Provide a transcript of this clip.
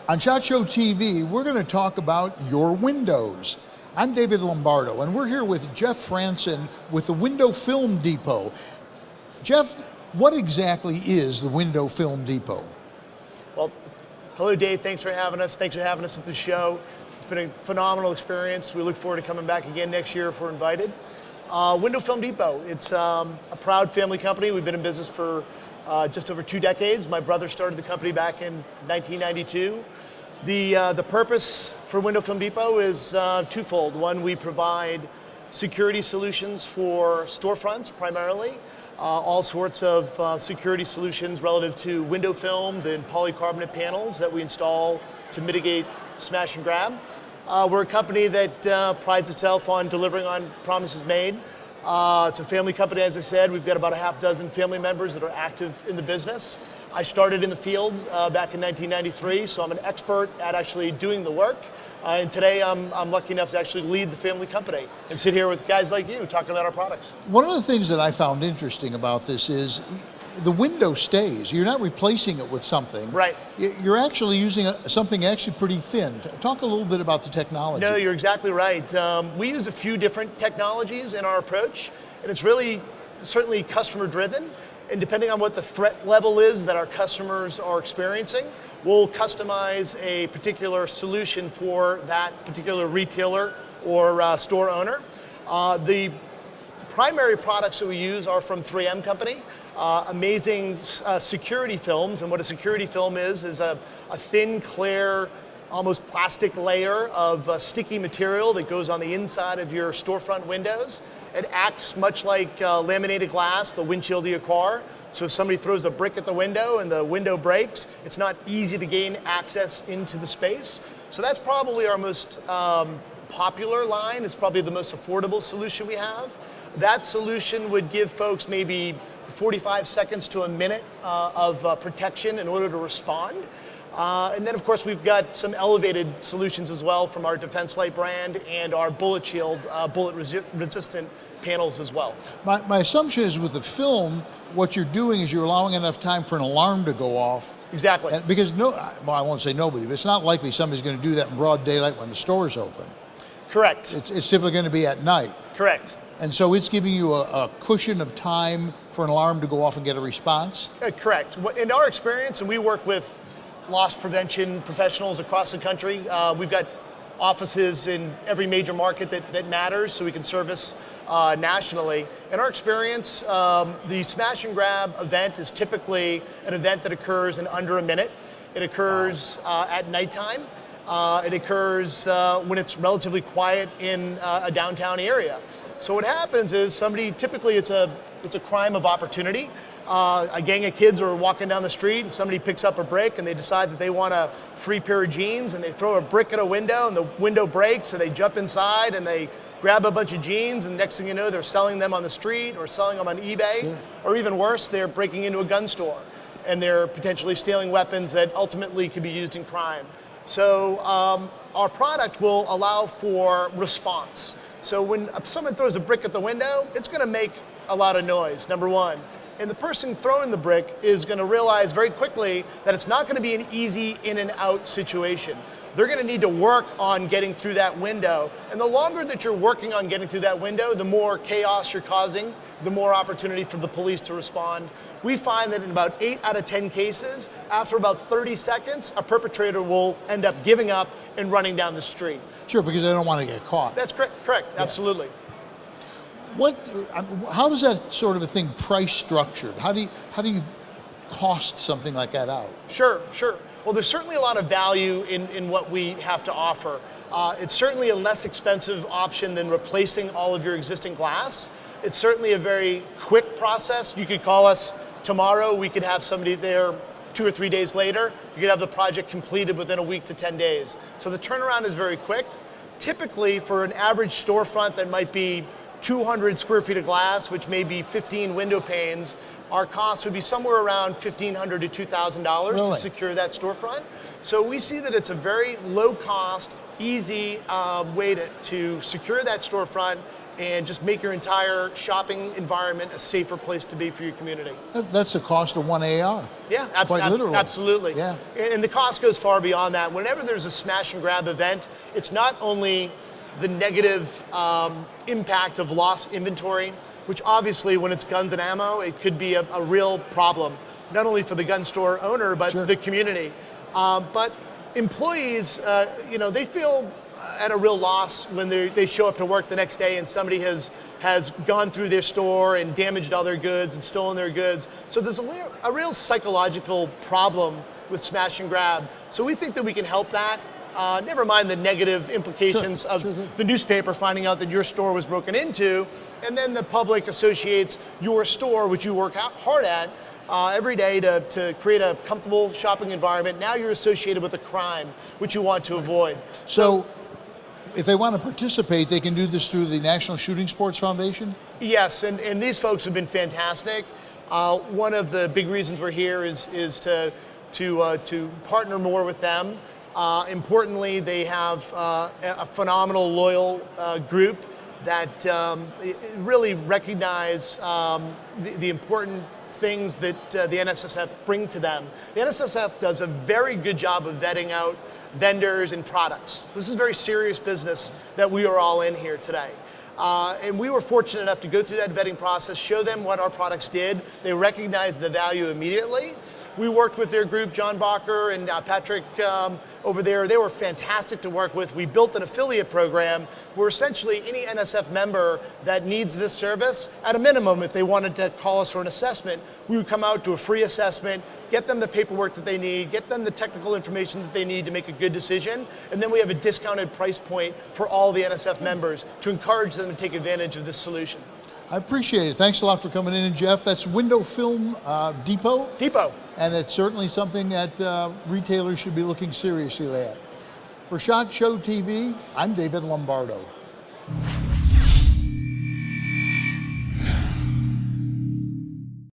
On SHOT Show TV, we're going to talk about your windows. I'm David Lombardo, and we're here with Jeff Franson with the Window Film Depot. Jeff, what exactly is the Window Film Depot? Well, hello Dave, thanks for having us. Thanks for having us at the show. It's been a phenomenal experience. We look forward to coming back again next year if we're invited. Window Film Depot, it's a proud family company. We've been in business for just over 2 decades. My brother started the company back in 1992. The purpose for Window Film Depot is twofold. One, we provide security solutions for storefronts primarily, all sorts of security solutions relative to window films and polycarbonate panels that we install to mitigate smash and grab. We're a company that prides itself on delivering on promises made. It's a family company, as I said. We've got about a half dozen family members that are active in the business. I started in the field back in 1993, so I'm an expert at actually doing the work. And today I'm lucky enough to actually lead the family company and sit here with guys like you talking about our products. One of the things that I found interesting about this is the window stays. You're not replacing it with something. Right. You're actually using something actually pretty thin. Talk a little bit about the technology. No, you're exactly right. We use a few different technologies in our approach, and it's really certainly customer driven. And depending on what the threat level is that our customers are experiencing, we'll customize a particular solution for that particular retailer or store owner. The primary products that we use are from 3M Company, amazing security films. And what a security film is a thin, clear, almost plastic layer of sticky material that goes on the inside of your storefront windows. It acts much like laminated glass, the windshield of your car. So if somebody throws a brick at the window and the window breaks, it's not easy to gain access into the space. So that's probably our most popular line. It's probably the most affordable solution we have. That solution would give folks maybe 45 seconds to a minute of protection in order to respond. And then, of course, we've got some elevated solutions as well from our Defense Light brand and our Bullet Shield, bullet-resistant panels as well. My assumption is with the film, what you're doing is you're allowing enough time for an alarm to go off. Exactly. And because I won't say nobody, but it's not likely somebody's going to do that in broad daylight when the store's open. Correct. It's typically going to be at night. Correct. And so it's giving you a cushion of time for an alarm to go off and get a response? Correct. In our experience, and we work with loss prevention professionals across the country, we've got offices in every major market that matters, so we can service nationally. In our experience, the smash and grab event is typically an event that occurs in under a minute. It occurs at nighttime. It occurs when it's relatively quiet in a downtown area. So what happens is typically it's a crime of opportunity. A gang of kids are walking down the street and somebody picks up a brick and they decide that they want a free pair of jeans and they throw a brick at a window and the window breaks and they jump inside and they grab a bunch of jeans and next thing you know they're selling them on the street or selling them on eBay. Sure. Or even worse, they're breaking into a gun store and they're potentially stealing weapons that ultimately could be used in crime. So our product will allow for response. So when someone throws a brick at the window, it's going to make a lot of noise, number one. And the person throwing the brick is going to realize very quickly that it's not going to be an easy in and out situation. They're going to need to work on getting through that window. And the longer that you're working on getting through that window, the more chaos you're causing, the more opportunity for the police to respond. We find that in about 8 out of 10 cases, after about 30 seconds, a perpetrator will end up giving up and running down the street. Sure, because they don't want to get caught. That's correct, yeah. Absolutely. How does that sort of a thing price structured? How do you cost something like that out? Sure. Well, there's certainly a lot of value in what we have to offer. It's certainly a less expensive option than replacing all of your existing glass. It's certainly a very quick process. You could call us tomorrow. We could have somebody there 2 or 3 days later. You could have the project completed within a week to 10 days. So the turnaround is very quick. Typically, for an average storefront that might be 200 square feet of glass, which may be 15 window panes, our cost would be somewhere around $1,500 to $2,000 Really? to secure that storefront. So we see that it's a very low cost, easy way to secure that storefront and just make your entire shopping environment a safer place to be for your community. That's the cost of one AR. Yeah, Quite literally. Absolutely. Yeah. And the cost goes far beyond that. Whenever there's a smash and grab event, it's not only the negative impact of lost inventory, which obviously when it's guns and ammo, it could be a real problem, not only for the gun store owner, but Sure. the community. But employees, they feel at a real loss when they show up to work the next day and somebody has gone through their store and damaged all their goods and stolen their goods. So there's a real psychological problem with smash and grab. So we think that we can help that. Never mind the negative implications of the newspaper finding out that your store was broken into, and then the public associates your store, which you work hard at, every day to create a comfortable shopping environment. Now you're associated with a crime, which you want to avoid. So if they want to participate, they can do this through the National Shooting Sports Foundation? Yes, and these folks have been fantastic. One of the big reasons we're here is to partner more with them. Importantly, they have a phenomenal, loyal group that really recognize the important things that the NSSF bring to them. The NSSF does a very good job of vetting out vendors and products. This is very serious business that we are all in here today. And we were fortunate enough to go through that vetting process, show them what our products did. They recognized the value immediately. We worked with their group, John Bacher and Patrick over there. They were fantastic to work with. We built an affiliate program where essentially any NSF member that needs this service, at a minimum, if they wanted to call us for an assessment, we would come out, do a free assessment, get them the paperwork that they need, get them the technical information that they need to make a good decision, and then we have a discounted price point for all the NSF members to encourage them to take advantage of this solution. I appreciate it. Thanks a lot for coming in, Jeff. That's Window Film Depot. And it's certainly something that retailers should be looking seriously at. For SHOT Show TV, I'm David Lombardo.